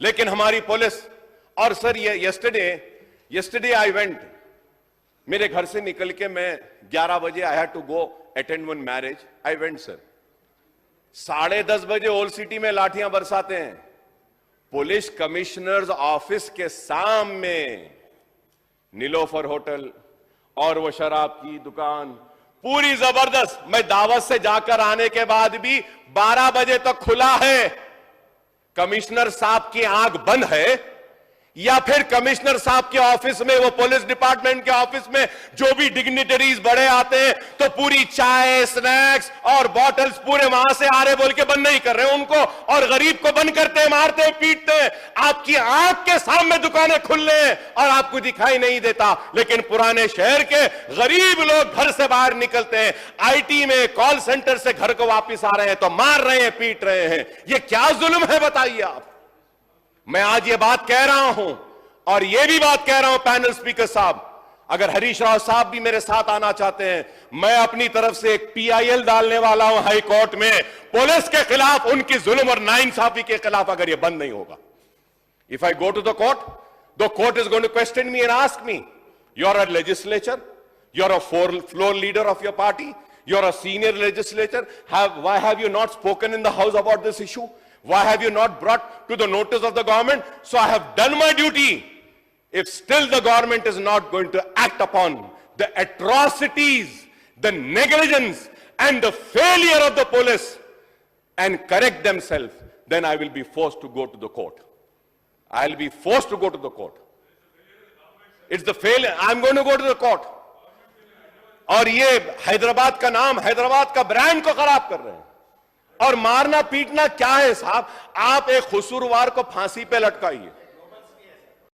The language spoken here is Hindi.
लेकिन हमारी पुलिस, और सर ये यस्टरडे आई वेंट, मेरे घर से निकल के मैं 11 बजे I had to go attend one marriage, I went sir, 10:30 बजे ओल्ड सिटी में लाठियां बरसाते हैं, पुलिस कमिश्नर्स ऑफिस के सामने नीलोफर होटल और वो शराब की दुकान पूरी जबरदस्त, मैं दावत से जाकर आने के बाद भी 12 बजे तक खुला है। कमिश्नर साहब की आंख बंद है या फिर कमिश्नर साहब के ऑफिस में, वो पुलिस डिपार्टमेंट के ऑफिस में जो भी डिग्निटरीज बड़े आते हैं तो पूरी चाय, स्नैक्स और बॉटल्स पूरे वहां से आ रहे बोल के बंद नहीं कर रहे उनको, और गरीब को बंद करते, मारते, पीटते। आपकी आंख के सामने दुकानें खुल रही हैं और आपको दिखाई नहीं देता। लेकिन पुराने शहर के गरीब लोग घर से बाहर निकलते हैं, आईटी में कॉल सेंटर से घर को वापिस आ रहे हैं तो मार रहे हैं, पीट रहे हैं। ये क्या जुल्म है बताइए आप। मैं आज ये बात कह रहा हूं और ये भी बात कह रहा हूं पैनल स्पीकर साहब, अगर हरीश राव साहब भी मेरे साथ आना चाहते हैं, मैं अपनी तरफ से एक PIL डालने वाला हूं हाई कोर्ट में पुलिस के खिलाफ, उनकी जुल्म और नाइंसाफी के खिलाफ, अगर ये बंद नहीं होगा। If I go to the court is going to question me and ask me, you are a legislature, you are a floor leader of your party, you are a senior legislature, why have you not spoken in the house about this issue? Why have you not brought to the notice of the government? So I have done my duty. If still the government is not going to act upon the atrocities, the negligence and the failure of the police and correct themselves, then I will be forced to go to the court. I'll be forced to go to the court. It's the failure. I'm going to go to the court. और ये हैदराबाद का नाम, हैदराबाद का ब्रांड को खराब कर रहे हैं। और मारना पीटना क्या है साहब? आप एक कसूरवार को फांसी पे लटकाइए,